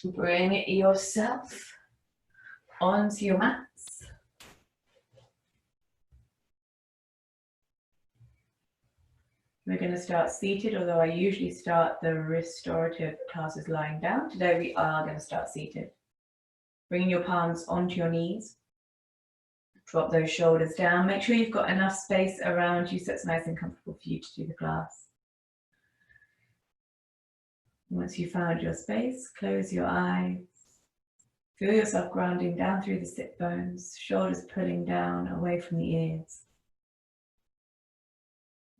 Bring yourself onto your mats. We're going to start seated, although I usually start the restorative classes lying down. Today we are going to start seated. Bringing your palms onto your knees. Drop those shoulders down. Make sure you've got enough space around you so it's nice and comfortable for you to do the class. Once you've found your space, close your eyes. Feel yourself grounding down through the sit bones, shoulders pulling down away from the ears.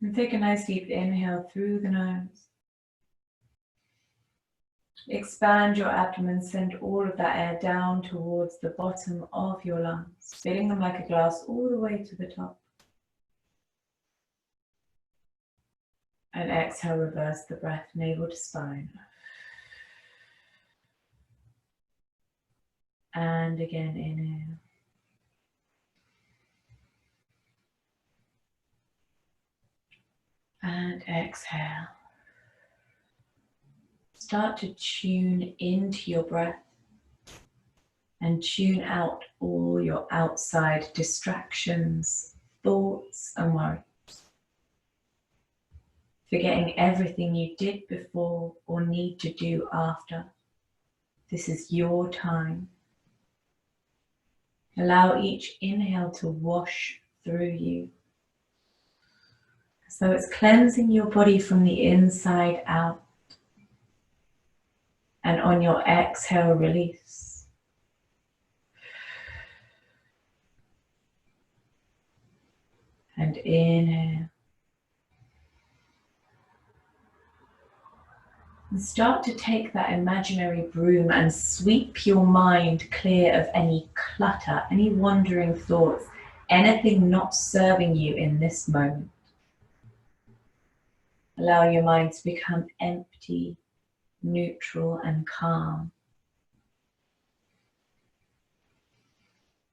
And take a nice deep inhale through the nose. Expand your abdomen, send all of that air down towards the bottom of your lungs, filling them like a glass all the way to the top. And exhale, reverse the breath, navel to spine. And again, inhale. And exhale. Start to tune into your breath and tune out all your outside distractions, thoughts and worries. Forgetting everything you did before or need to do after. This is your time. Allow each inhale to wash through you. So it's cleansing your body from the inside out. And on your exhale, release. And inhale. And start to take that imaginary broom and sweep your mind clear of any clutter, any wandering thoughts, anything not serving you in this moment. Allow your mind to become empty, neutral and calm.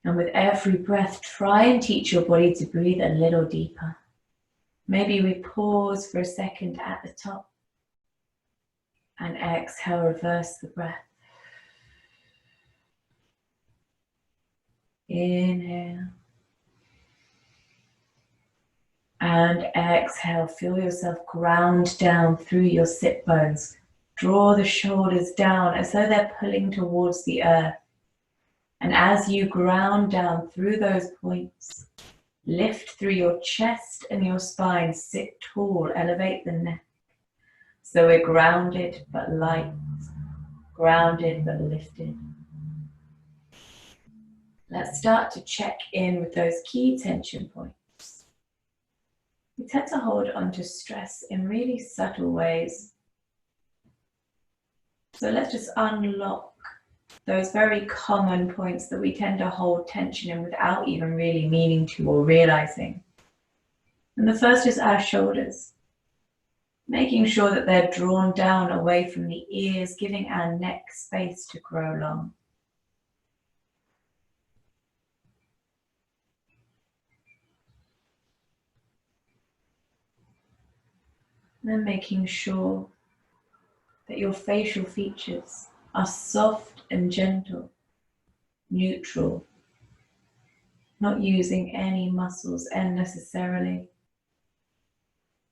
And with every breath, try and teach your body to breathe a little deeper. Maybe we pause for a second at the top and exhale, reverse the breath. Inhale. And exhale, feel yourself ground down through your sit bones. Draw the shoulders down as though they're pulling towards the earth. And as you ground down through those points, lift through your chest and your spine, sit tall, elevate the neck. So we're grounded but light, grounded but lifted. Let's start to check in with those key tension points. We tend to hold on to stress in really subtle ways. So let's just unlock those very common points that we tend to hold tension in without even really meaning to or realizing. And the first is our shoulders. Making sure that they're drawn down away from the ears, giving our neck space to grow long. Then making sure that your facial features are soft and gentle, neutral, not using any muscles unnecessarily,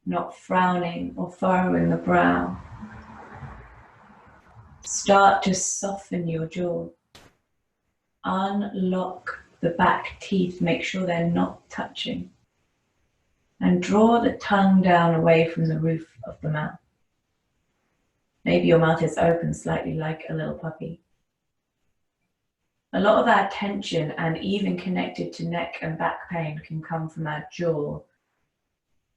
not frowning or furrowing the brow. Start to soften your jaw. Unlock the back teeth, make sure they're not touching. And draw the tongue down away from the roof of the mouth. Maybe your mouth is open slightly like a little puppy. A lot of our tension and even connected to neck and back pain can come from our jaw.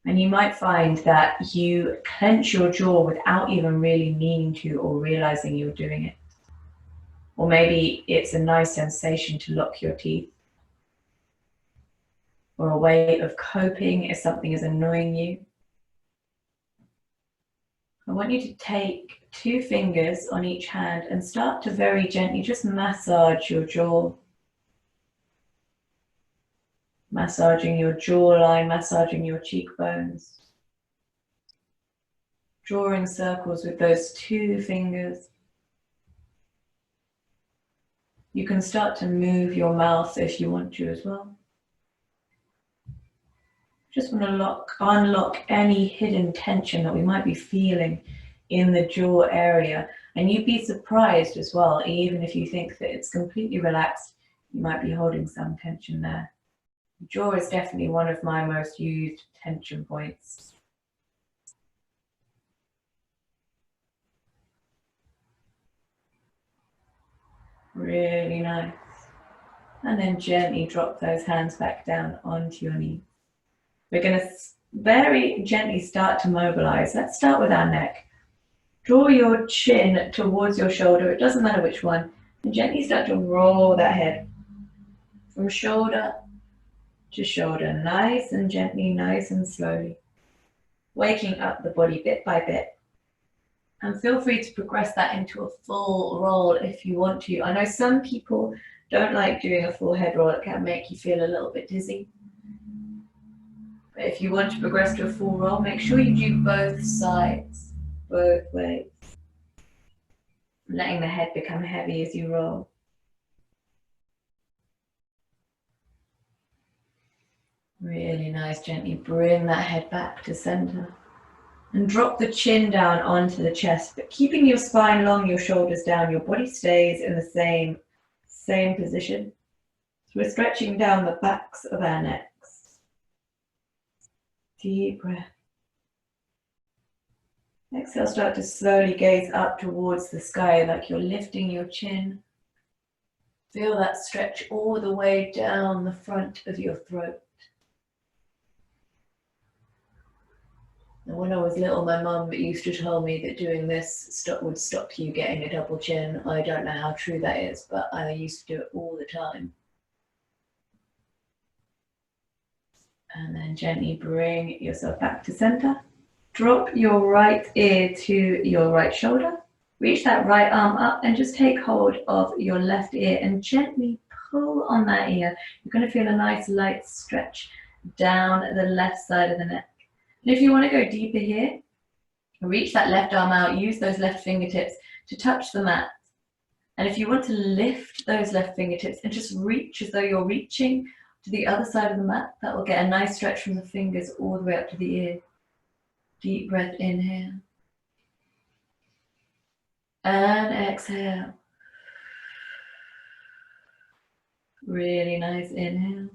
And you might find that you clench your jaw without even really meaning to or realizing you're doing it. Or maybe it's a nice sensation to lock your teeth. Or a way of coping if something is annoying you. I want you to take 2 fingers on each hand and start to very gently just massage your jaw. Massaging your jawline, massaging your cheekbones. Drawing circles with those 2 fingers. You can start to move your mouth if you want to as well. Just want to unlock any hidden tension that we might be feeling in the jaw area. And you'd be surprised as well, even if you think that it's completely relaxed, you might be holding some tension there. The jaw is definitely one of my most used tension points. Really nice. And then gently drop those hands back down onto your knees. We're going to very gently start to mobilize. Let's start with our neck. Draw your chin towards your shoulder, it doesn't matter which one, and gently start to roll that head from shoulder to shoulder, nice and gently, nice and slowly, waking up the body bit by bit. And feel free to progress that into a full roll if you want to. I know some people don't like doing a full head roll, it can make you feel a little bit dizzy. But if you want to progress to a full roll, make sure you do both sides, both ways. Letting the head become heavy as you roll. Really nice, gently bring that head back to center. And drop the chin down onto the chest, but keeping your spine long, your shoulders down, your body stays in the same position. So we're stretching down the backs of our necks. Deep breath. Exhale, start to slowly gaze up towards the sky like you're lifting your chin. Feel that stretch all the way down the front of your throat. And when I was little, my mum used to tell me that doing this would stop you getting a double chin. I don't know how true that is, but I used to do it all the time. And then gently bring yourself back to center. Drop your right ear to your right shoulder. Reach that right arm up and just take hold of your left ear and gently pull on that ear. You're going to feel a nice light stretch down the left side of the neck. And if you want to go deeper here, reach that left arm out, use those left fingertips to touch the mat. And if you want to lift those left fingertips and just reach as though you're reaching to the other side of the mat, that will get a nice stretch from the fingers all the way up to the ear. Deep breath, inhale. And exhale. Really nice inhale.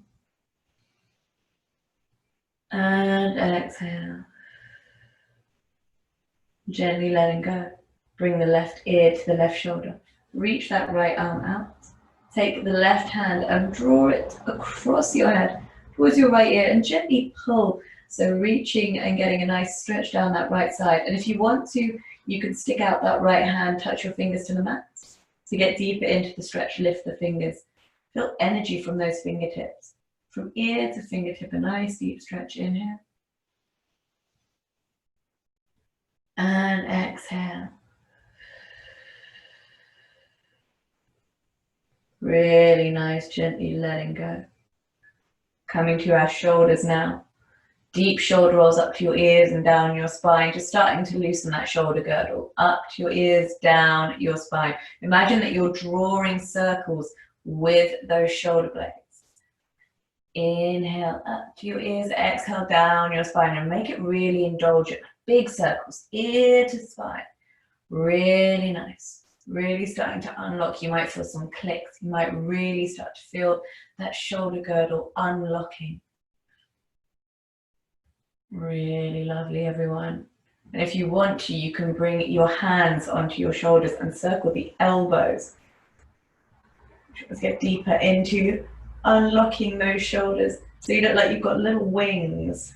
And exhale. Gently letting go. Bring the left ear to the left shoulder. Reach that right arm out. Take the left hand and draw it across your head towards your right ear and gently pull. So reaching and getting a nice stretch down that right side. And if you want to, you can stick out that right hand, touch your fingers to the mat. To get deeper into the stretch, lift the fingers. Feel energy from those fingertips. From ear to fingertip, a nice deep stretch, inhale. And exhale. Really nice, gently letting go. Coming to our shoulders now. Deep shoulder rolls up to your ears and down your spine, just starting to loosen that shoulder girdle. Up to your ears, down your spine. Imagine that you're drawing circles with those shoulder blades. Inhale up to your ears, exhale down your spine, and make it really indulgent. Big circles, ear to spine. Really nice. Really starting to unlock. You might feel some clicks. You might really start to feel that shoulder girdle unlocking. Really lovely, everyone. And if you want to, you can bring your hands onto your shoulders and circle the elbows. Let's get deeper into unlocking those shoulders so you look like you've got little wings.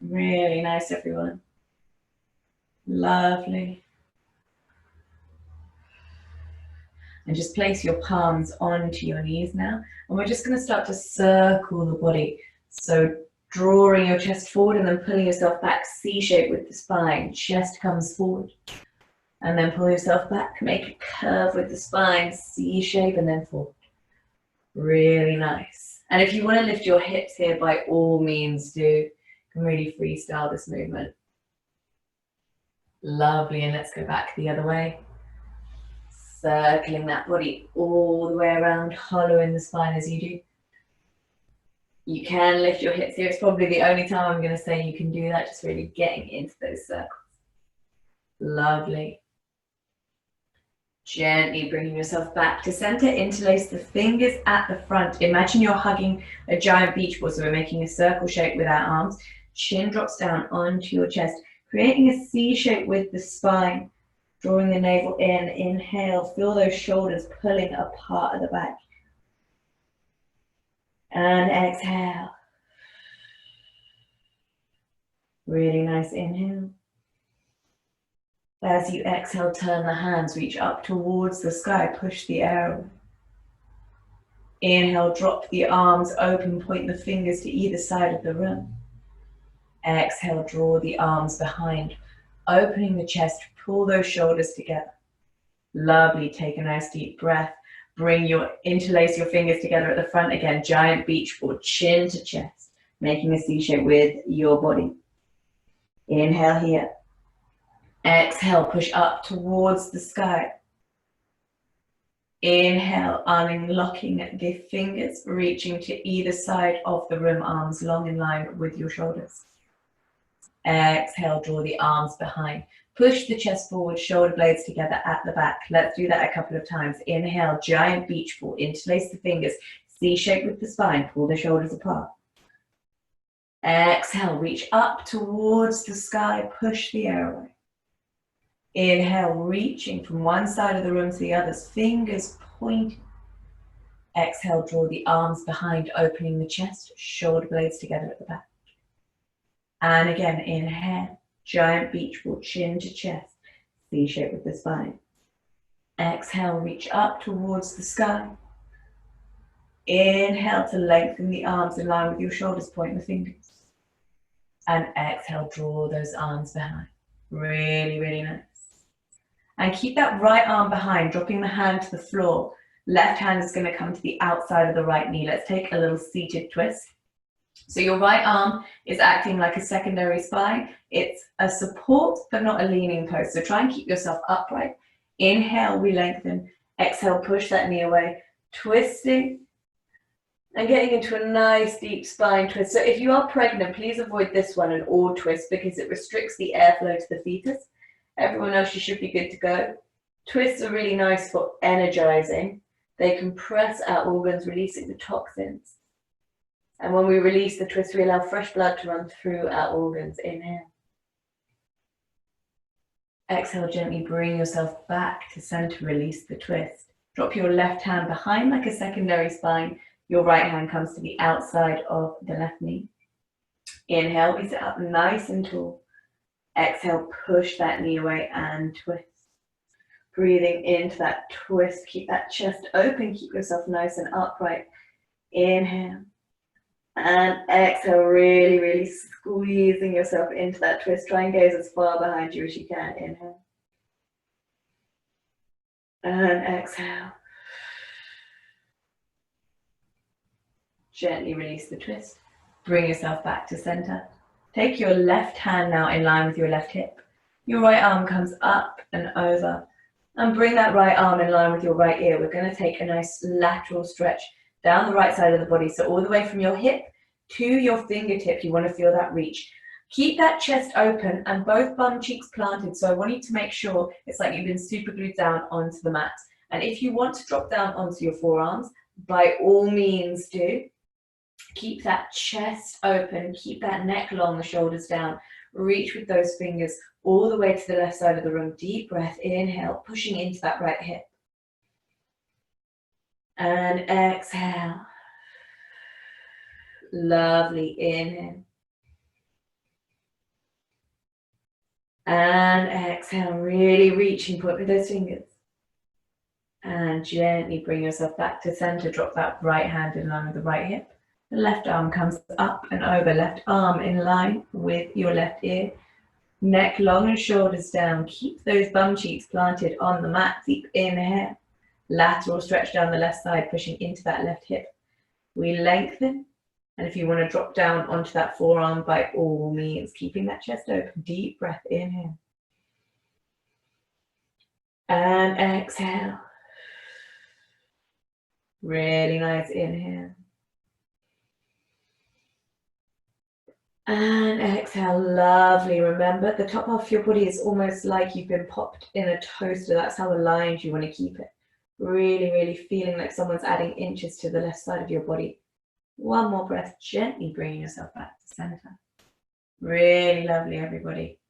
Really nice, everyone. Lovely. And just place your palms onto your knees now. And we're just going to start to circle the body. So drawing your chest forward and then pulling yourself back, C-shape with the spine. Chest comes forward. And then pull yourself back, make a curve with the spine, C-shape and then forward. Really nice. And if you want to lift your hips here, by all means do. You can really freestyle this movement. Lovely, and let's go back the other way. Circling that body all the way around, hollowing the spine as you do. You can lift your hips here. It's probably the only time I'm going to say you can do that, just really getting into those circles. Lovely. Gently bringing yourself back to center. Interlace the fingers at the front. Imagine you're hugging a giant beach ball, so we're making a circle shape with our arms. Chin drops down onto your chest, creating a C shape with the spine. Drawing the navel in. Inhale. Feel those shoulders pulling apart at the back. And exhale. Really nice inhale. As you exhale, turn the hands, reach up towards the sky, push the air away. Inhale, drop the arms open, point the fingers to either side of the room. Exhale, draw the arms behind, opening the chest, pull those shoulders together. Lovely, take a nice deep breath. Interlace your fingers together at the front again, giant beach ball, chin to chest, making a C shape with your body. Inhale here. Exhale, push up towards the sky. Inhale, unlocking the fingers, reaching to either side of the room, arms long in line with your shoulders. Exhale, draw the arms behind. Push the chest forward, shoulder blades together at the back. Let's do that a couple of times. Inhale, giant beach ball, interlace the fingers, C shape with the spine, pull the shoulders apart. Exhale, reach up towards the sky, push the air away. Inhale, reaching from one side of the room to the other, fingers pointing. Exhale, draw the arms behind, opening the chest, shoulder blades together at the back. And again, inhale, giant beach ball, chin to chest, C shape with the spine. Exhale, reach up towards the sky. Inhale to lengthen the arms in line with your shoulders, point the fingers. And exhale, draw those arms behind. Really, really nice. And keep that right arm behind, dropping the hand to the floor. Left hand is going to come to the outside of the right knee. Let's take a little seated twist. So your right arm is acting like a secondary spine. It's a support, but not a leaning pose. So try and keep yourself upright. Inhale, we lengthen. Exhale, push that knee away. Twisting and getting into a nice deep spine twist. So if you are pregnant, please avoid this one, an oar twist, because it restricts the airflow to the fetus. Everyone else, you should be good to go. Twists are really nice for energizing. They compress our organs, releasing the toxins. And when we release the twist, we allow fresh blood to run through our organs. Inhale. Exhale, gently bring yourself back to center, release the twist. Drop your left hand behind like a secondary spine. Your right hand comes to the outside of the left knee. Inhale, we sit up nice and tall. Exhale, push that knee away and twist. Breathing into that twist, keep that chest open, keep yourself nice and upright. Inhale. And exhale, really, really squeezing yourself into that twist. Try and gaze as far behind you as you can. Inhale. And exhale. Gently release the twist. Bring yourself back to center. Take your left hand now in line with your left hip. Your right arm comes up and over. And bring that right arm in line with your right ear. We're going to take a nice lateral stretch down the right side of the body. So all the way from your hip to your fingertip, you want to feel that reach. Keep that chest open and both bum cheeks planted. So I want you to make sure it's like you've been super glued down onto the mat. And if you want to drop down onto your forearms, by all means do. Keep that chest open, keep that neck long, the shoulders down. Reach with those fingers all the way to the left side of the room. Deep breath, inhale, pushing into that right hip. And exhale. Lovely, inhale. And exhale, really reaching, point with those fingers. And gently bring yourself back to center. Drop that right hand in line with the right hip. The left arm comes up and over, left arm in line with your left ear. Neck long and shoulders down. Keep those bum cheeks planted on the mat. Deep inhale. Lateral stretch down the left side, pushing into that left hip. We lengthen. And if you want to drop down onto that forearm, by all means, keeping that chest open. Deep breath, inhale. And exhale. Really nice inhale. And exhale, lovely. Remember, the top half of your body is almost like you've been popped in a toaster. That's how aligned you want to keep it. Really, really feeling like someone's adding inches to the left side of your body. One more breath, gently bringing yourself back to center. Really lovely, everybody.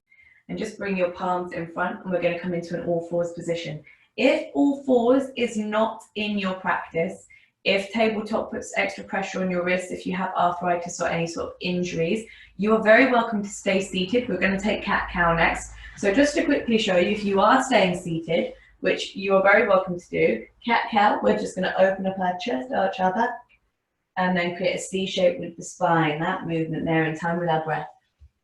And just bring your palms in front, and we're going to come into an all fours position. If all fours is not in your practice, if tabletop puts extra pressure on your wrists, if you have arthritis or any sort of injuries, you are very welcome to stay seated. We're going to take cat-cow next. So just to quickly show you, if you are staying seated, which you are very welcome to do, cat-cow, we're just going to open up our chest, arch our back, and then create a C shape with the spine. That movement there in time with our breath.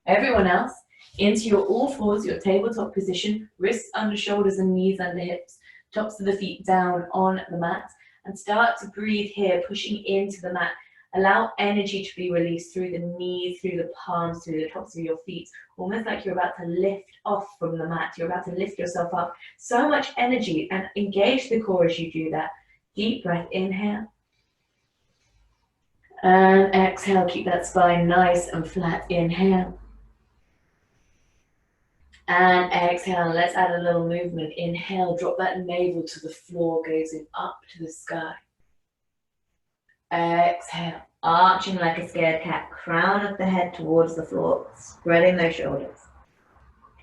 Everyone else, into your all fours, your tabletop position, wrists under shoulders and knees under hips, tops of the feet down on the mat, and start to breathe here, pushing into the mat. Allow energy to be released through the knees, through the palms, through the tops of your feet, almost like you're about to lift off from the mat. You're about to lift yourself up. So much energy, and engage the core as you do that. Deep breath, inhale. And exhale, keep that spine nice and flat, inhale. And exhale, let's add a little movement. Inhale, drop that navel to the floor, gazing up to the sky. Exhale, arching like a scared cat, crown of the head towards the floor, spreading those shoulders.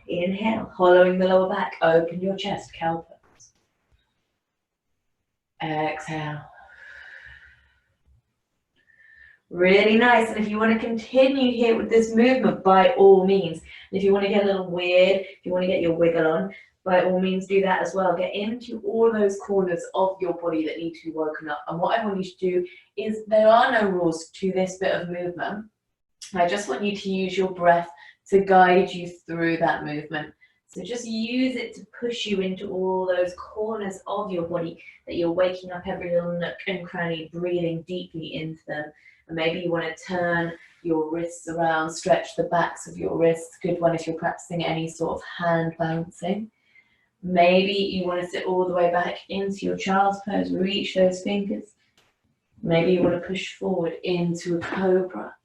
Inhale, hollowing the lower back, open your chest, cow pose. Exhale. Really nice. And if you want to continue here with this movement, by all means. And if you want to get a little weird, if you want to get your wiggle on, by all means do that as well. Get into all those corners of your body that need to be woken up. And what I want you to do is, there are no rules to this bit of movement. I just want you to use your breath to guide you through that movement. So just use it to push you into all those corners of your body that you're waking up, every little nook and cranny, breathing deeply into them. And maybe you want to turn your wrists around, stretch the backs of your wrists. Good one if you're practicing any sort of hand balancing. Maybe you want to sit all the way back into your child's pose, reach those fingers. Maybe you want to push forward into a cobra.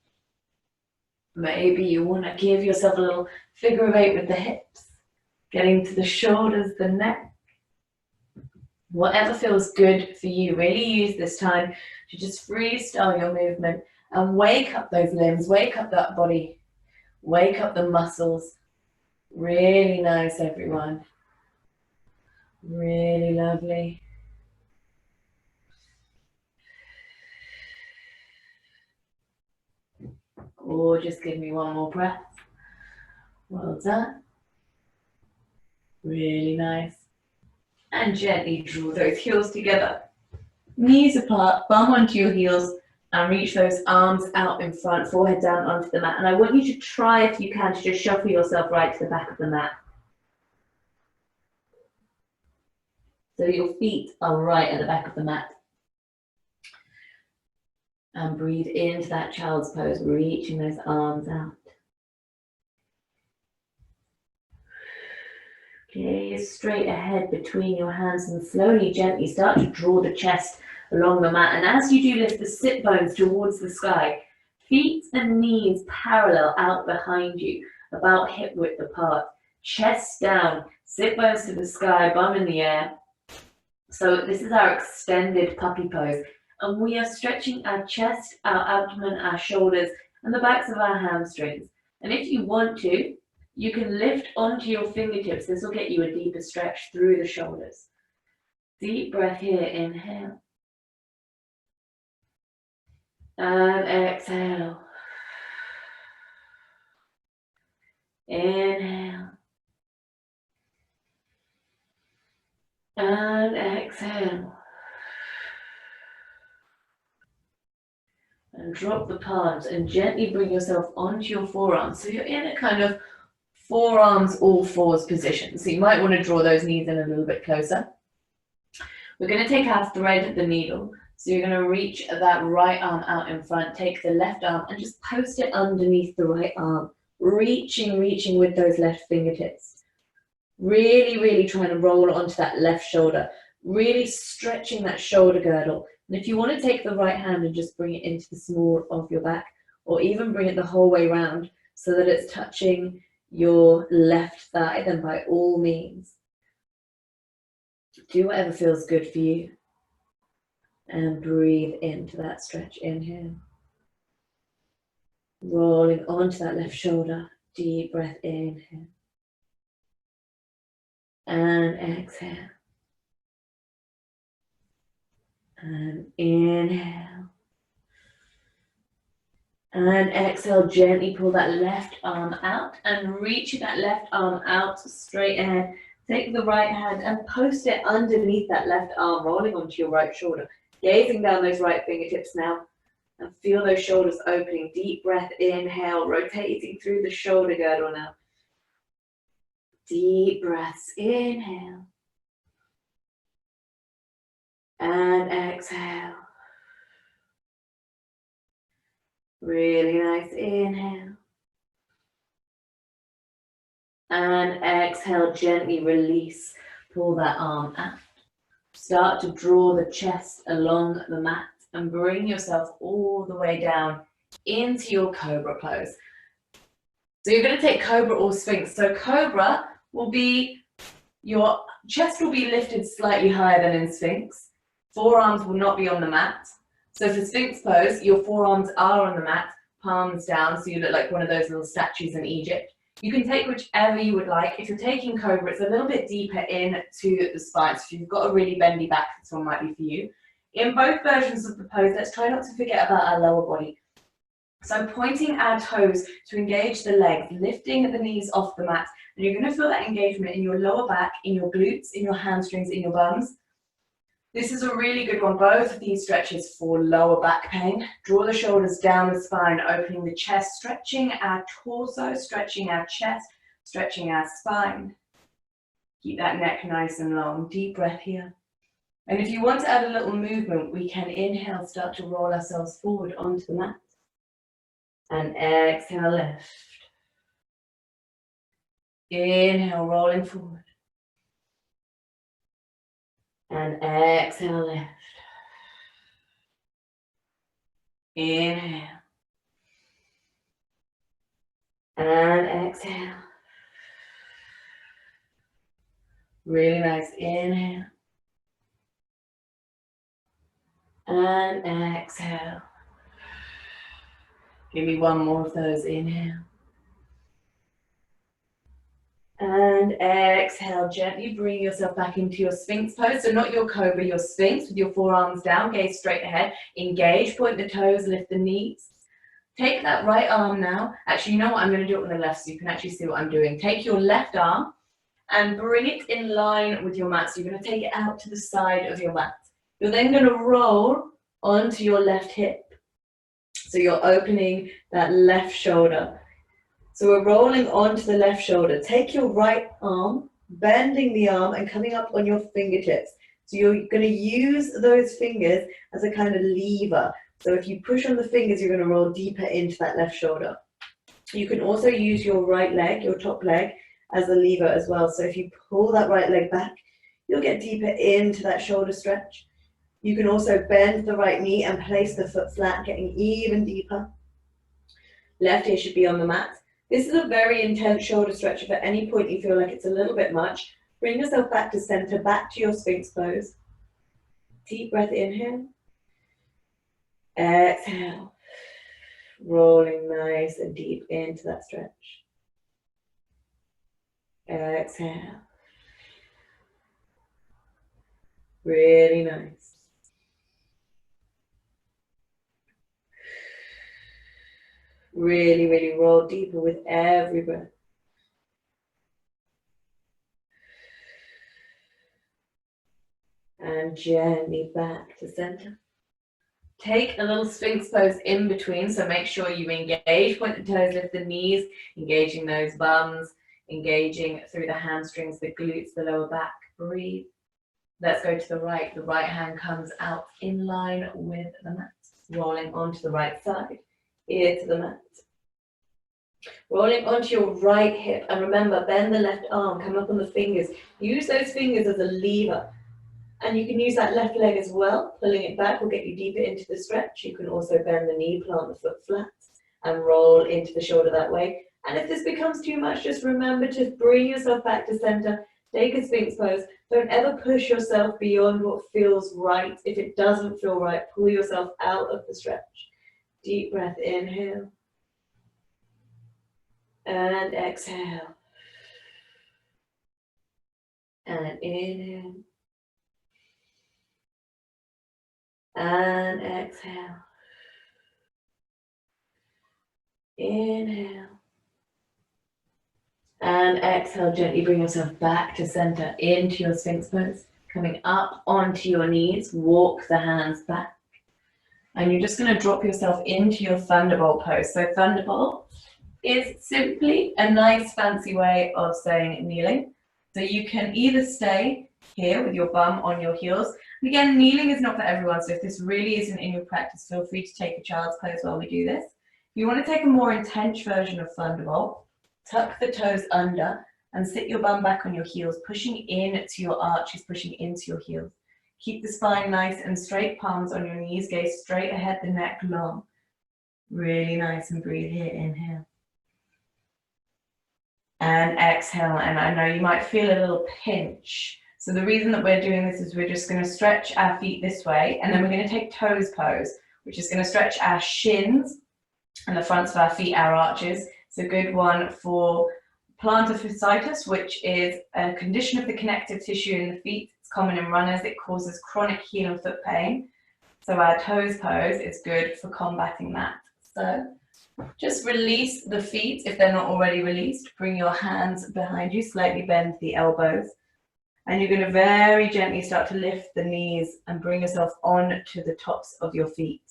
Maybe you want to give yourself a little figure of 8 with the hips, getting to the shoulders, the neck. Whatever feels good for you, really use this time to just freestyle your movement and wake up those limbs, wake up that body, wake up the muscles. Really nice, everyone. Really lovely. Gorgeous, give me one more breath. Well done. Really nice. And gently draw those heels together. Knees apart, bum onto your heels, and reach those arms out in front, forehead down onto the mat. And I want you to try, if you can, to just shuffle yourself right to the back of the mat. So your feet are right at the back of the mat. And breathe into that child's pose, reaching those arms out. Gaze straight ahead between your hands and slowly, gently start to draw the chest along the mat. And as you do, lift the sit bones towards the sky. Feet and knees parallel out behind you, about hip width apart. Chest down, sit bones to the sky, bum in the air. So this is our extended puppy pose. And we are stretching our chest, our abdomen, our shoulders, and the backs of our hamstrings. And if you want to, you can lift onto your fingertips. This will get you a deeper stretch through the shoulders. Deep breath here, inhale. And exhale. Inhale. And exhale. And drop the palms and gently bring yourself onto your forearms. So you're in a kind of forearms, all fours position. So you might want to draw those knees in a little bit closer. We're going to take our thread, the needle. So you're going to reach that right arm out in front, take the left arm and just post it underneath the right arm. Reaching with those left fingertips. Really, really trying to roll onto that left shoulder. Really stretching that shoulder girdle. And if you want to take the right hand and just bring it into the small of your back, or even bring it the whole way round so that it's touching your left thigh, then by all means, do whatever feels good for you. And breathe into that stretch. Inhale. Rolling onto that left shoulder. Deep breath, inhale. And exhale. And inhale. And exhale, gently pull that left arm out and reach that left arm out straight ahead. Take the right hand and post it underneath that left arm, rolling onto your right shoulder. Gazing down those right fingertips now and feel those shoulders opening. Deep breath, inhale, rotating through the shoulder girdle now. Deep breaths, inhale. And exhale. Really nice, inhale. And exhale, gently release. Pull that arm out. Start to draw the chest along the mat and bring yourself all the way down into your Cobra pose. So you're going to take Cobra or Sphinx. So Cobra will be, your chest will be lifted slightly higher than in Sphinx. Forearms will not be on the mat. So for Sphinx pose, your forearms are on the mat, palms down, so you look like one of those little statues in Egypt. You can take whichever you would like. If you're taking Cobra, it's a little bit deeper into the spine. So if you've got a really bendy back, this one might be for you. In both versions of the pose, let's try not to forget about our lower body. So pointing our toes to engage the legs, lifting the knees off the mat. And you're going to feel that engagement in your lower back, in your glutes, in your hamstrings, in your bums. This is a really good one, both of these stretches for lower back pain. Draw the shoulders down the spine, opening the chest, stretching our torso, stretching our chest, stretching our spine. Keep that neck nice and long. Deep breath here. And if you want to add a little movement, we can inhale, start to roll ourselves forward onto the mat. And exhale, lift. Inhale, rolling forward. And exhale, lift. Inhale. And exhale. Really nice. Inhale. And exhale. Give me one more of those. Inhale. And exhale, gently bring yourself back into your Sphinx pose. So not your Cobra, your Sphinx with your forearms down, gaze straight ahead. Engage, point the toes, lift the knees. Take that right arm now. Actually, you know what? I'm going to do it on the left so you can actually see what I'm doing. Take your left arm and bring it in line with your mat. So you're going to take it out to the side of your mat. You're then going to roll onto your left hip. So you're opening that left shoulder. So we're rolling onto the left shoulder. Take your right arm, bending the arm and coming up on your fingertips. So you're going to use those fingers as a kind of lever. So if you push on the fingers, you're going to roll deeper into that left shoulder. You can also use your right leg, your top leg, as a lever as well. So if you pull that right leg back, you'll get deeper into that shoulder stretch. You can also bend the right knee and place the foot flat, getting even deeper. Left ear should be on the mat. This is a very intense shoulder stretch. If at any point you feel like it's a little bit much, bring yourself back to center, back to your Sphinx pose. Deep breath, inhale. Exhale. Rolling nice and deep into that stretch. Exhale. Really nice. Really, really roll deeper with every breath. And gently back to center. Take a little Sphinx pose in between, so make sure you engage, point the toes, lift the knees, engaging those bums, engaging through the hamstrings, the glutes, the lower back. Breathe. Let's go to the right. The right hand comes out in line with the mat. Rolling onto the right side, ear to the mat. Rolling onto your right hip, and remember, bend the left arm, come up on the fingers. Use those fingers as a lever. And you can use that left leg as well. Pulling it back will get you deeper into the stretch. You can also bend the knee, plant the foot flat, and roll into the shoulder that way. And if this becomes too much, just remember to bring yourself back to center. Take a Sphinx pose. Don't ever push yourself beyond what feels right. If it doesn't feel right, pull yourself out of the stretch. Deep breath, inhale. And exhale. And inhale. And exhale. Inhale. And exhale, gently bring yourself back to center into your Sphinx pose. Coming up onto your knees, walk the hands back. And you're just going to drop yourself into your Thunderbolt pose. So Thunderbolt is simply a nice fancy way of saying kneeling. So you can either stay here with your bum on your heels. And again, kneeling is not for everyone. So if this really isn't in your practice, feel free to take a child's pose while we do this. If you want to take a more intense version of Thunderbolt, tuck the toes under and sit your bum back on your heels, pushing in to your arches, pushing into your heels. Keep the spine nice and straight, palms on your knees, gaze straight ahead, the neck long. Really nice, and breathe here, inhale. And exhale, and I know you might feel a little pinch. So the reason that we're doing this is we're just going to stretch our feet this way, and then we're going to take toes pose, which is going to stretch our shins and the fronts of our feet, our arches. It's a good one for plantar fasciitis, which is a condition of the connective tissue in the feet. It's common in runners. It causes chronic heel and foot pain. So our toes pose is good for combating that. So just release the feet if they're not already released. Bring your hands behind you, slightly bend the elbows. And you're going to very gently start to lift the knees and bring yourself on to the tops of your feet.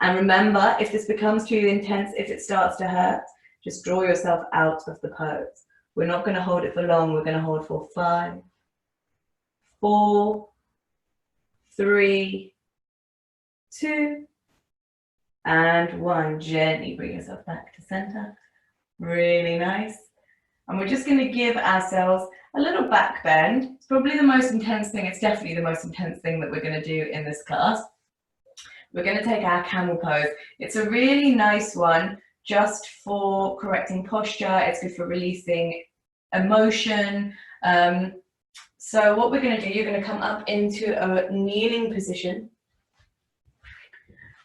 And remember, if this becomes too intense, if it starts to hurt, just draw yourself out of the pose. We're not going to hold it for long. We're going to hold for 5, 4, 3, 2, and 1. Gently bring yourself back to center. Really nice. And we're just going to give ourselves a little back bend. It's probably the most intense thing. It's definitely the most intense thing that we're going to do in this class. We're going to take our camel pose. It's a really nice one just for correcting posture. It's good for releasing emotion. So what we're going to do, you're going to come up into a kneeling position.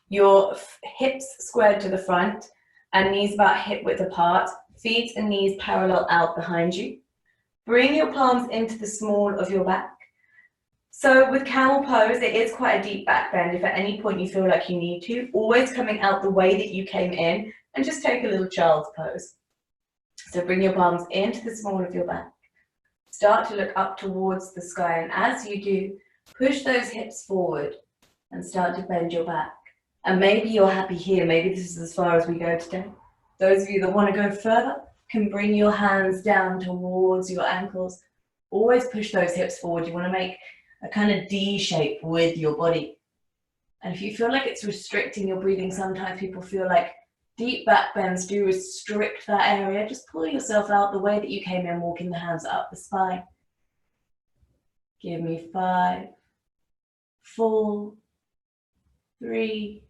Your hips squared to the front and knees about hip width apart. Feet and knees parallel out behind you. Bring your palms into the small of your back. So with camel pose, it is quite a deep back bend. If at any point you feel like you need to, always coming out the way that you came in, and just take a little child's pose. So bring your palms into the small of your back. Start to look up towards the sky, and as you do, push those hips forward and start to bend your back. And maybe you're happy here, maybe this is as far as we go today. Those of you that want to go further can bring your hands down towards your ankles. Always push those hips forward. You want to make a kind of D shape with your body. And if you feel like it's restricting your breathing, sometimes people feel like deep back bends do restrict that area. Just pull yourself out the way that you came in, walking the hands up the spine. Give me 5, 4, 3,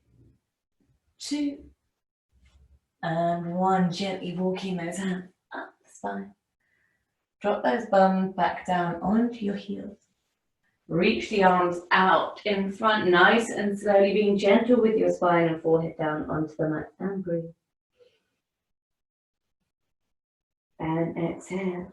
2, and 1. Gently walking those hands up the spine. Drop those bums back down onto your heels. Reach the arms out in front, nice and slowly, being gentle with your spine and forehead down onto the mat, and breathe. And exhale.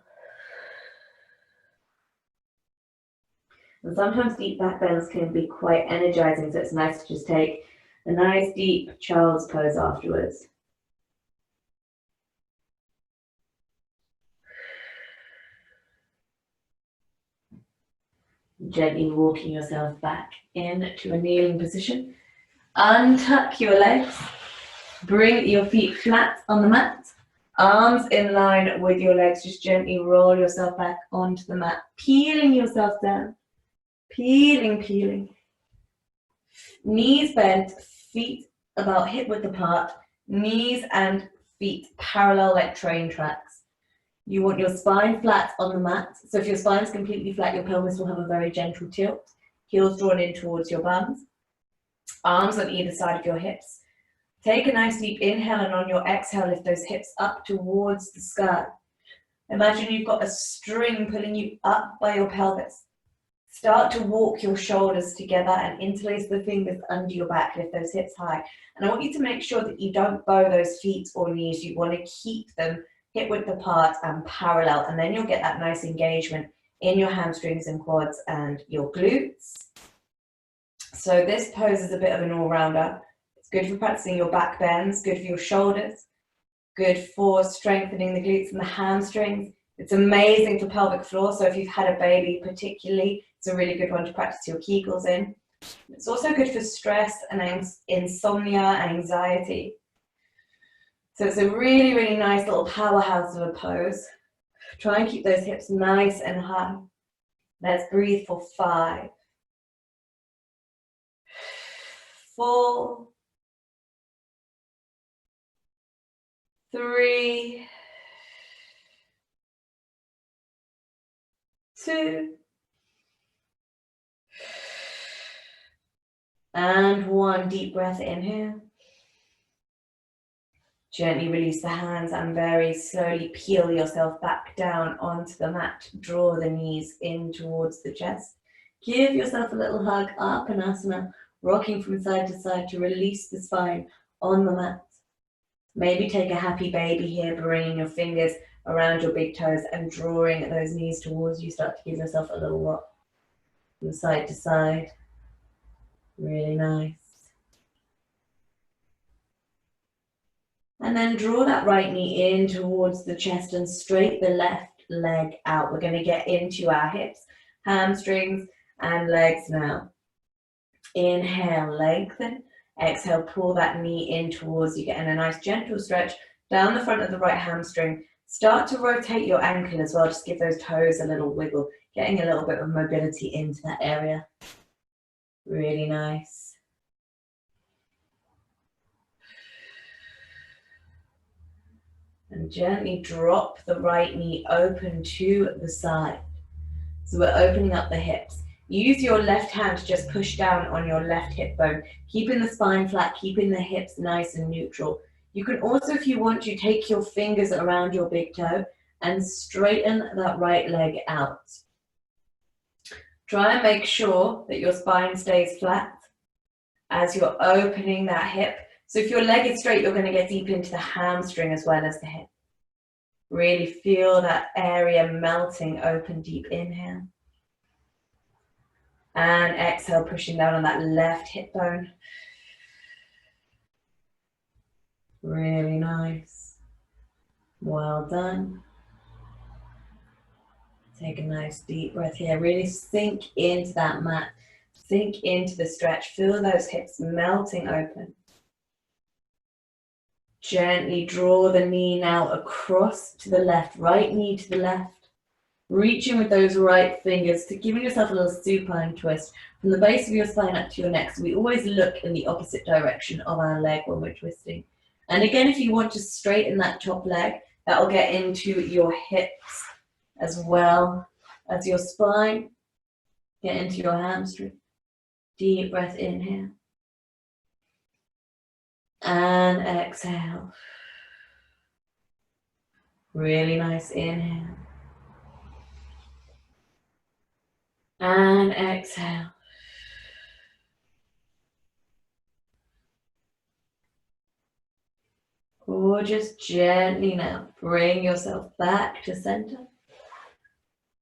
And sometimes deep back bends can be quite energizing, so it's nice to just take a nice deep child's pose afterwards. Gently walking yourself back into a kneeling position. Untuck your legs. Bring your feet flat on the mat. Arms in line with your legs. Just gently roll yourself back onto the mat. Peeling yourself down. Peeling. Knees bent, feet about hip width apart. Knees and feet parallel like train tracks. You want your spine flat on the mat. So if your spine is completely flat, your pelvis will have a very gentle tilt. Heels drawn in towards your bums. Arms on either side of your hips. Take a nice deep inhale, and on your exhale, lift those hips up towards the sky. Imagine you've got a string pulling you up by your pelvis. Start to walk your shoulders together and interlace the fingers under your back. Lift those hips high. And I want you to make sure that you don't bow those feet or knees. You want to keep them hip width apart and parallel. And then you'll get that nice engagement in your hamstrings and quads and your glutes. So this pose is a bit of an all-rounder. It's good for practicing your back bends, good for your shoulders, good for strengthening the glutes and the hamstrings. It's amazing for pelvic floor. So if you've had a baby particularly, it's a really good one to practice your Kegels in. It's also good for stress and insomnia, anxiety. So it's a really, really nice little powerhouse of a pose. Try and keep those hips nice and high. Let's breathe for 5, 4, 3, 2, and 1. Deep breath in here. Gently release the hands and very slowly peel yourself back down onto the mat. Draw the knees in towards the chest. Give yourself a little hug, Apanasana, rocking from side to side to release the spine on the mat. Maybe take a happy baby here, bringing your fingers around your big toes and drawing those knees towards you. Start to give yourself a little rock from side to side. Really nice. And then draw that right knee in towards the chest and straight the left leg out. We're going to get into our hips, hamstrings, and legs now. Inhale, lengthen. Exhale, pull that knee in towards you, getting a nice gentle stretch down the front of the right hamstring. Start to rotate your ankle as well. Just give those toes a little wiggle, getting a little bit of mobility into that area. Really nice. And gently drop the right knee open to the side. So we're opening up the hips. Use your left hand to just push down on your left hip bone, keeping the spine flat, keeping the hips nice and neutral. You can also, if you want to, take your fingers around your big toe and straighten that right leg out. Try and make sure that your spine stays flat as you're opening that hip. So if your leg is straight, you're going to get deep into the hamstring as well as the hip. Really feel that area melting open. Deep inhale. And exhale, pushing down on that left hip bone. Really nice. Well done. Take a nice deep breath here. Really sink into that mat. Sink into the stretch. Feel those hips melting open. Gently draw the knee now across to the left. Right knee to the left. Reaching with those right fingers to giving yourself a little supine twist from the base of your spine up to your neck. So we always look in the opposite direction of our leg when we're twisting. And again, if you want to straighten that top leg, that will get into your hips as well as your spine. Get into your hamstring. Deep breath in here. And exhale. Really nice inhale. And exhale. Or just gently now, bring yourself back to center.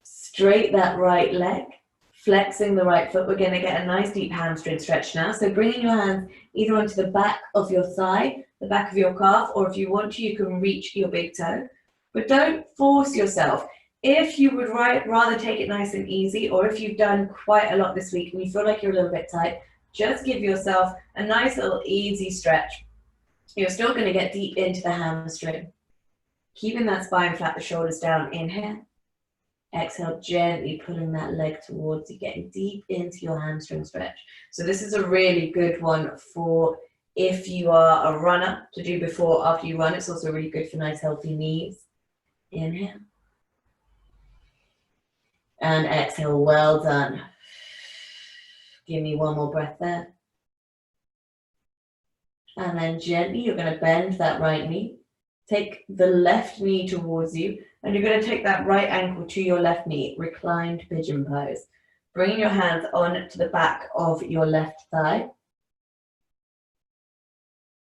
Straight that right leg, flexing the right foot. We're going to get a nice deep hamstring stretch now. So bringing your hands either onto the back of your thigh, the back of your calf, or if you want to, you can reach your big toe. But don't force yourself. If you would rather take it nice and easy, or if you've done quite a lot this week and you feel like you're a little bit tight, just give yourself a nice little easy stretch. You're still going to get deep into the hamstring. Keeping that spine flat, the shoulders down. Inhale. Exhale, gently pulling that leg towards you, getting deep into your hamstring stretch. So this is a really good one for if you are a runner to do before or after you run. It's also really good for nice healthy knees. Inhale. And exhale, well done. Give me one more breath there. And then gently, you're going to bend that right knee. Take the left knee towards you, and you're going to take that right ankle to your left knee, reclined pigeon pose. Bringing your hands on to the back of your left thigh.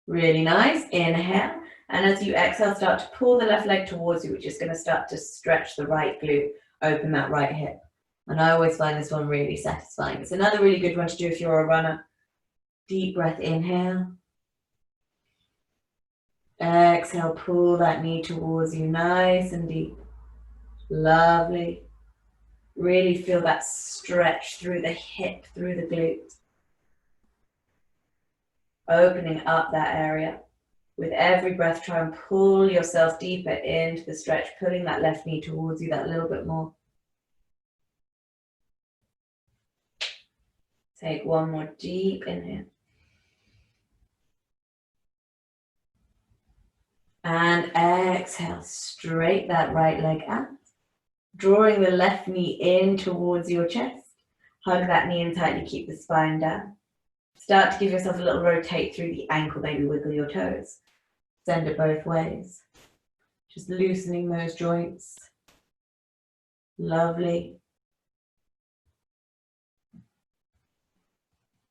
Really nice. Inhale. And as you exhale, start to pull the left leg towards you, which is going to start to stretch the right glute, open that right hip. And I always find this one really satisfying. It's another really good one to do if you're a runner. Deep breath, inhale. Exhale, pull that knee towards you, nice and deep. Lovely. Really feel that stretch through the hip, through the glute. Opening up that area. With every breath, try and pull yourself deeper into the stretch, pulling that left knee towards you that little bit more. Take one more deep inhale. And exhale, straight that right leg out. Drawing the left knee in towards your chest. Hug that knee in tightly, keep the spine down. Start to give yourself a little rotate through the ankle, maybe wiggle your toes. Send it both ways. Just loosening those joints. Lovely.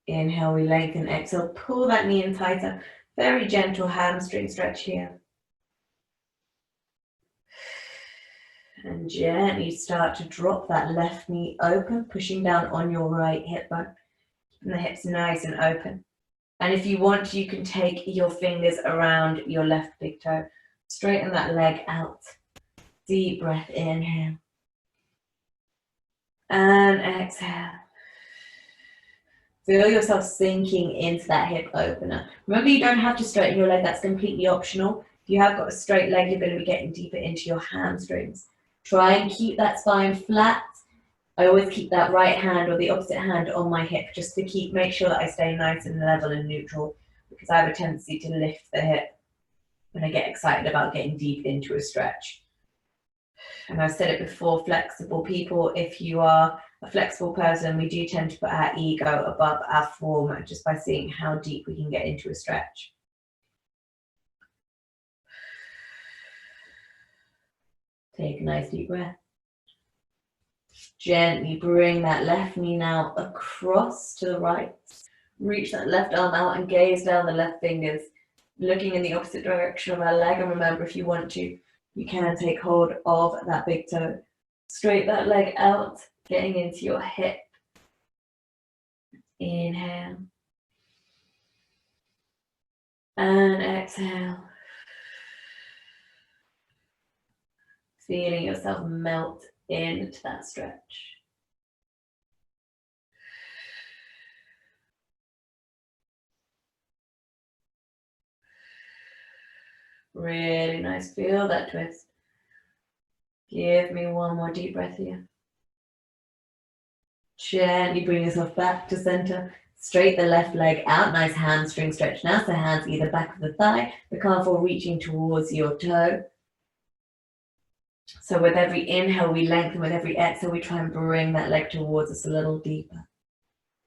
Inhale, we lengthen. Exhale, pull that knee in tighter. Very gentle hamstring stretch here. And gently start to drop that left knee open, pushing down on your right hip bone. Keeping the hips nice and open. And if you want, you can take your fingers around your left big toe. Straighten that leg out. Deep breath, inhale. And exhale. Feel yourself sinking into that hip opener. Remember, you don't have to straighten your leg. That's completely optional. If you have got a straight leg, you're going to be getting deeper into your hamstrings. Try and keep that spine flat. I always keep that right hand or the opposite hand on my hip just to make sure that I stay nice and level and neutral, because I have a tendency to lift the hip when I get excited about getting deep into a stretch. And I've said it before, flexible people, if you are a flexible person, we do tend to put our ego above our form just by seeing how deep we can get into a stretch. Take a nice deep breath. Gently bring that left knee now across to the right. Reach that left arm out and gaze down the left fingers, looking in the opposite direction of our leg. And remember, if you want to, you can take hold of that big toe. Straight that leg out, getting into your hip. Inhale. And exhale. Feeling yourself melt into that stretch. Really nice. Feel that twist. Give me one more deep breath here. Gently bring yourself back to center. Straight the left leg out. Nice hamstring stretch now. So hands either back of the thigh, the calf or reaching towards your toe. So with every inhale, we lengthen. With every exhale, we try and bring that leg towards us a little deeper.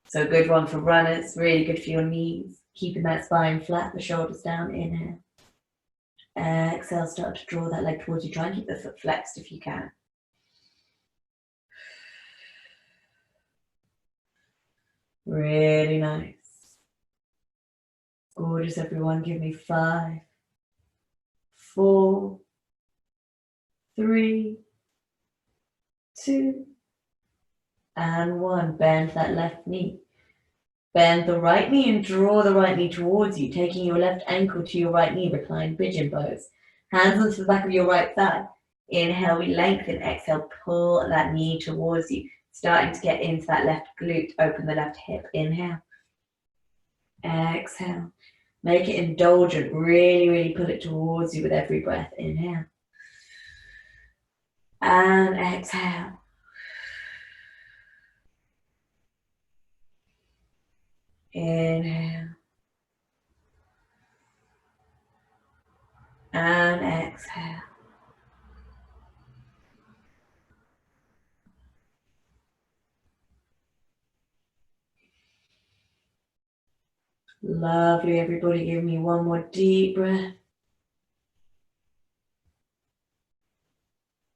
So a good one for runners. Really good for your knees. Keeping that spine flat, the shoulders down. Inhale. Exhale, start to draw that leg towards you. Try and keep the foot flexed if you can. Really nice. Gorgeous, everyone. Give me 5, 4, 3, 2, and 1. Bend that left knee. Bend the right knee and draw the right knee towards you, taking your left ankle to your right knee, reclined pigeon pose. Hands onto the back of your right thigh. Inhale, we lengthen. Exhale, pull that knee towards you, starting to get into that left glute. Open the left hip. Inhale. Exhale. Make it indulgent. Really, really pull it towards you with every breath. Inhale. And exhale. Inhale. And exhale. Lovely, everybody. Give me one more deep breath.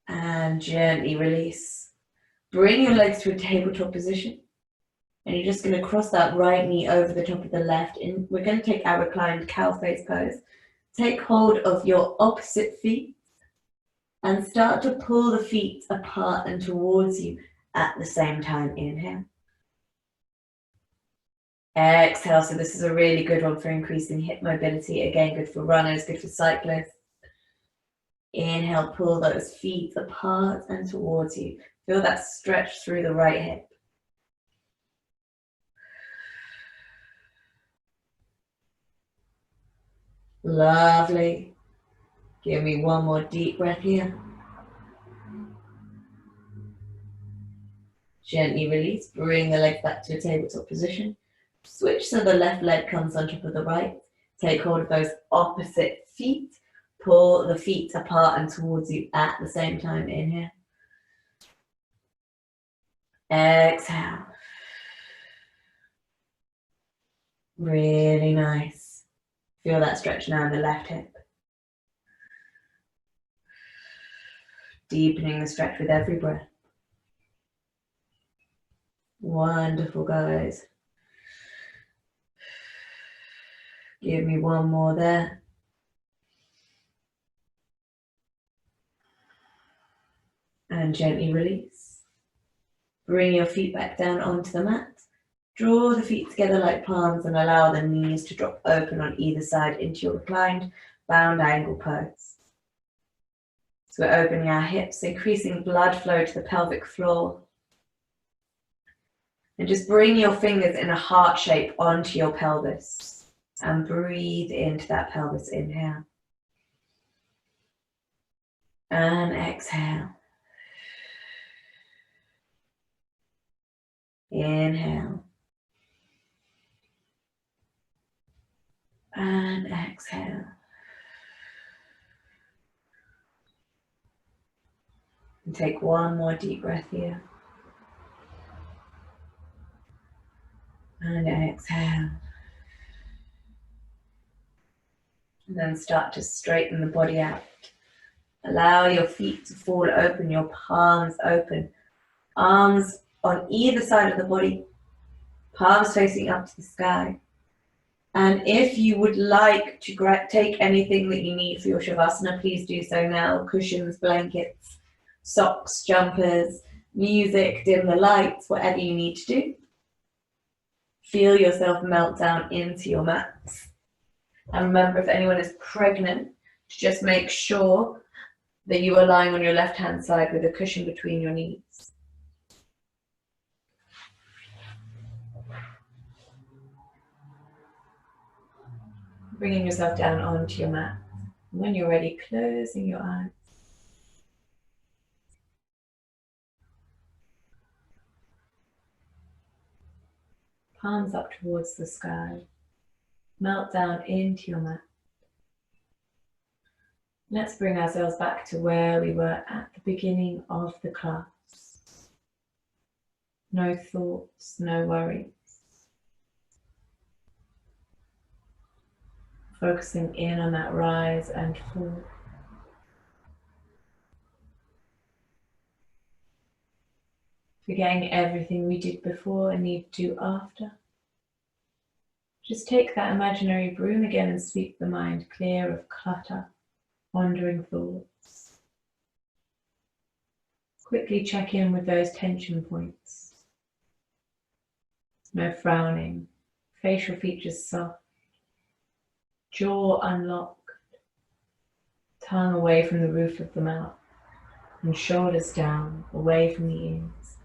And gently release. Bring your legs to a tabletop position. And you're just going to cross that right knee over the top of the left. And we're going to take our reclined cow face pose. Take hold of your opposite feet and start to pull the feet apart and towards you at the same time. Inhale. Exhale. So this is a really good one for increasing hip mobility. Again, good for runners, good for cyclists. Inhale, pull those feet apart and towards you. Feel that stretch through the right hip. Lovely. Give me one more deep breath here. Gently release. Bring the legs back to a tabletop position. Switch so the left leg comes on top of the right. Take hold of those opposite feet. Pull the feet apart and towards you at the same time. Inhale. Exhale. Really nice. Feel that stretch now in the left hip. Deepening the stretch with every breath. Wonderful, guys. Give me one more there. And gently release. Bring your feet back down onto the mat. Draw the feet together like palms and allow the knees to drop open on either side into your reclined bound angle pose. So we're opening our hips, increasing blood flow to the pelvic floor. And just bring your fingers in a heart shape onto your pelvis and breathe into that pelvis. Inhale. And exhale. Inhale. And exhale. And take one more deep breath here. And exhale. And then start to straighten the body out. Allow your feet to fall open, your palms open. Arms on either side of the body. Palms facing up to the sky. And if you would like to take anything that you need for your Shavasana, please do so now. Cushions, blankets, socks, jumpers, music, dim the lights, whatever you need to do. Feel yourself melt down into your mats. And remember, if anyone is pregnant, just make sure that you are lying on your left-hand side with a cushion between your knees. Bringing yourself down onto your mat. When you're ready, closing your eyes. Palms up towards the sky. Melt down into your mat. Let's bring ourselves back to where we were at the beginning of the class. No thoughts, no worries. Focusing in on that rise and fall. Forgetting everything we did before and need to do after. Just take that imaginary broom again and sweep the mind clear of clutter, wandering thoughts. Quickly check in with those tension points. No frowning, facial features soft, jaw unlocked, tongue away from the roof of the mouth, and shoulders down, away from the ears.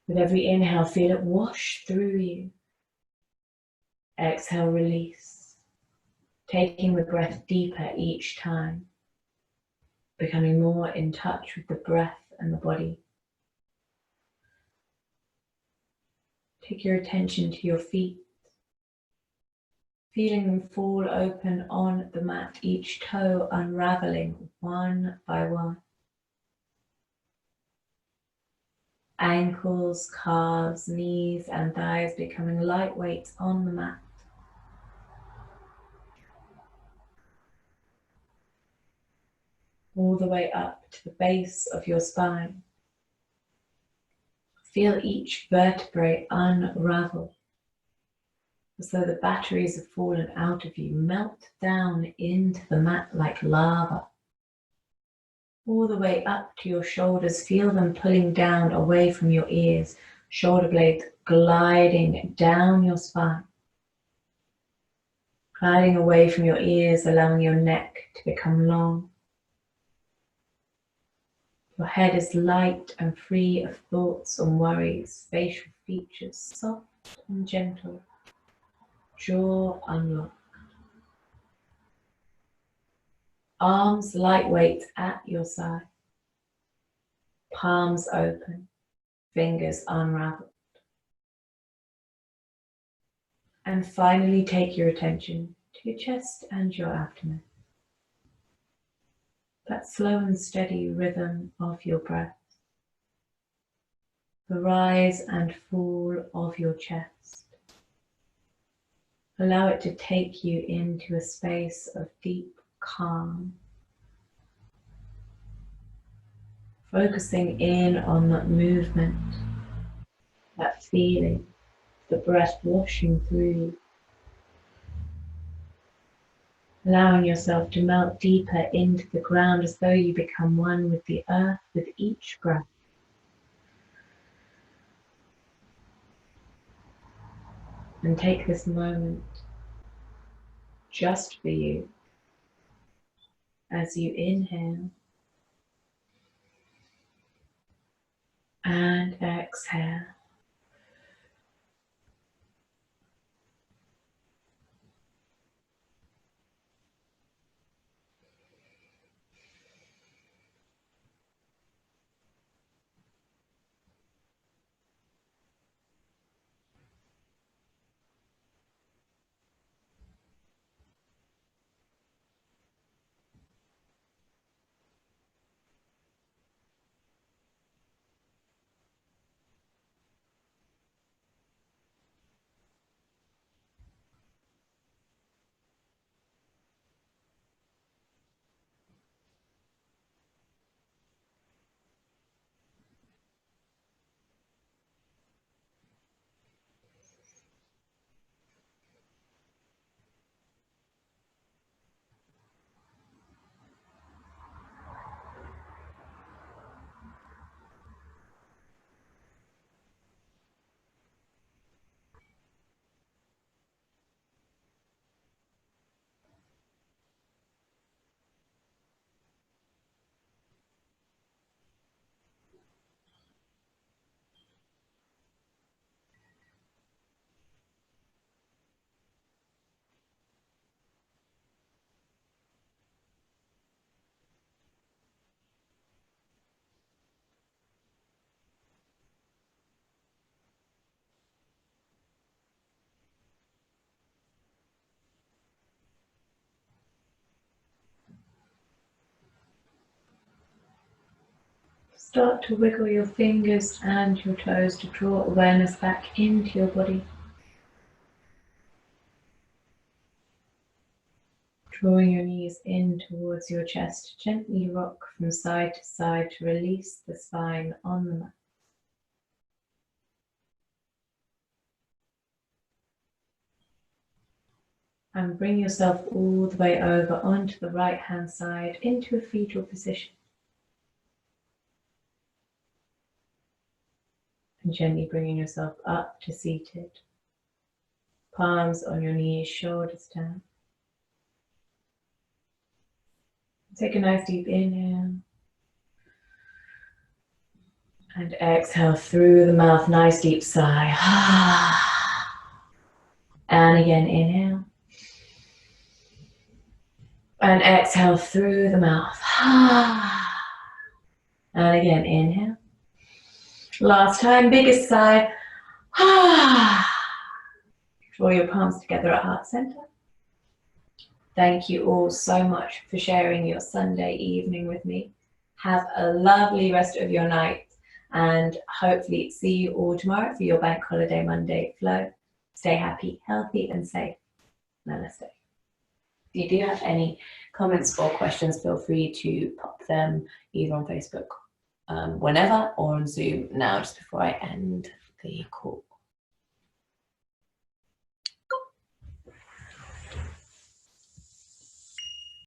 With every inhale, feel it wash through you. Exhale, release. Taking the breath deeper each time. Becoming more in touch with the breath and the body. Take your attention to your feet. Feeling them fall open on the mat, each toe unraveling one by one. Ankles, calves, knees and thighs becoming lightweight on the mat. All the way up to the base of your spine. Feel each vertebrae unravel, as though the batteries have fallen out of you, melt down into the mat like lava. All the way up to your shoulders, feel them pulling down away from your ears, shoulder blades gliding down your spine. Gliding away from your ears, allowing your neck to become long. Your head is light and free of thoughts and worries, facial features soft and gentle, jaw unlocked. Arms lightweight at your side, palms open, fingers unraveled. And finally take your attention to your chest and your abdomen. That slow and steady rhythm of your breath. The rise and fall of your chest. Allow it to take you into a space of deep calm. Focusing in on that movement, that feeling, the breath washing through you. Allowing yourself to melt deeper into the ground as though you become one with the earth with each breath. And take this moment just for you as you inhale and exhale. Start to wiggle your fingers and your toes to draw awareness back into your body. Drawing your knees in towards your chest, gently rock from side to side to release the spine on the mat. And bring yourself all the way over onto the right hand side into a fetal position. And gently bringing yourself up to seated. Palms on your knees, shoulders down. Take a nice deep inhale. And exhale through the mouth, nice deep sigh. And again, inhale. And exhale through the mouth. And again, inhale. Last time, biggest sigh. Draw your palms together at heart center. Thank you all so much for sharing your Sunday evening with me. Have a lovely rest of your night, And hopefully see you all tomorrow for your Bank Holiday Monday flow. Stay happy, healthy, and safe. Namaste. If you do have any comments or questions, feel free to pop them either on Facebook whenever or on Zoom now, just before I end the call.